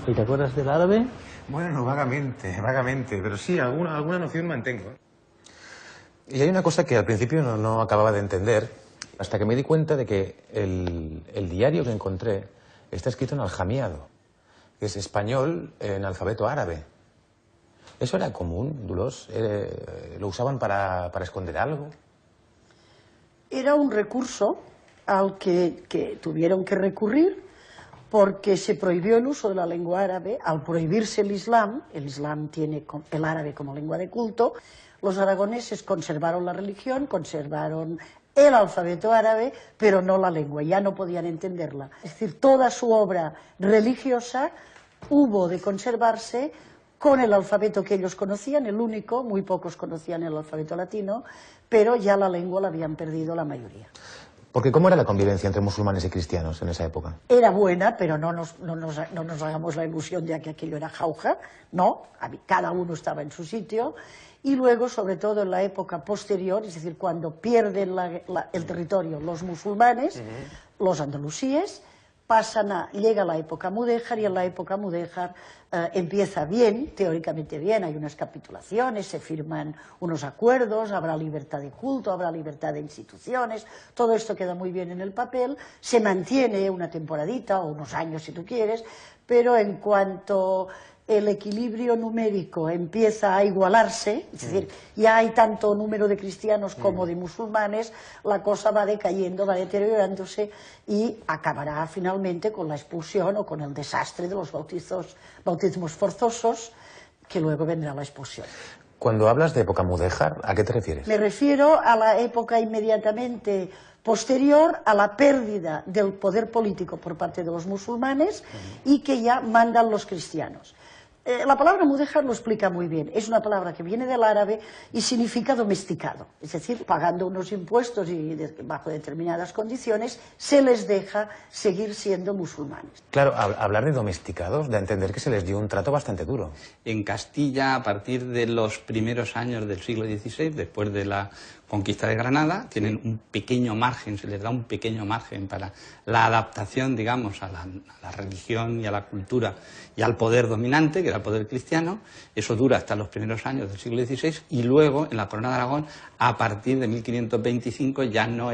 ¿Y te acuerdas del árabe? Bueno, vagamente, pero sí, alguna noción mantengo. Y hay una cosa que al principio no acababa de entender, hasta que me di cuenta de que el diario que encontré está escrito en aljamiado, que es español en alfabeto árabe. ¿Eso era común, Dolors? ¿Lo usaban para esconder algo? Era un recurso al que tuvieron que recurrir porque se prohibió el uso de la lengua árabe. Al prohibirse el Islam tiene el árabe como lengua de culto, los aragoneses conservaron la religión, conservaron el alfabeto árabe, pero no la lengua, ya no podían entenderla. Es decir, toda su obra religiosa hubo de conservarse con el alfabeto que ellos conocían, el único, muy pocos conocían el alfabeto latino, pero ya la lengua la habían perdido la mayoría. Porque ¿cómo era la convivencia entre musulmanes y cristianos en esa época? Era buena, pero no nos hagamos la ilusión de que aquello era jauja, no, cada uno estaba en su sitio, y luego, sobre todo en la época posterior, es decir, cuando pierden el territorio los musulmanes, los andalusíes, llega la época mudéjar, y en la época mudéjar empieza bien, teóricamente bien, hay unas capitulaciones, se firman unos acuerdos, habrá libertad de culto, habrá libertad de instituciones, todo esto queda muy bien en el papel, se mantiene una temporadita o unos años si tú quieres, pero en cuanto el equilibrio numérico empieza a igualarse, es decir, ya hay tanto número de cristianos como de musulmanes, la cosa va decayendo, va deteriorándose y acabará finalmente con la expulsión o con el desastre de los bautismos forzosos, que luego vendrá la expulsión. Cuando hablas de época mudéjar, ¿a qué te refieres? Me refiero a la época inmediatamente posterior a la pérdida del poder político por parte de los musulmanes y que ya mandan los cristianos. La palabra mudéjar lo explica muy bien, es una palabra que viene del árabe y significa domesticado, es decir, pagando unos impuestos y bajo determinadas condiciones se les deja seguir siendo musulmanes. Claro, hablar de domesticados da a entender que se les dio un trato bastante duro. En Castilla, a partir de los primeros años del siglo XVI, después de la conquista de Granada, tienen un pequeño margen, se les da un pequeño margen para la adaptación, digamos, a la religión y a la cultura y al poder dominante, que era el poder cristiano. Eso dura hasta los primeros años del siglo XVI y luego, en la Corona de Aragón, a partir de 1525 ya no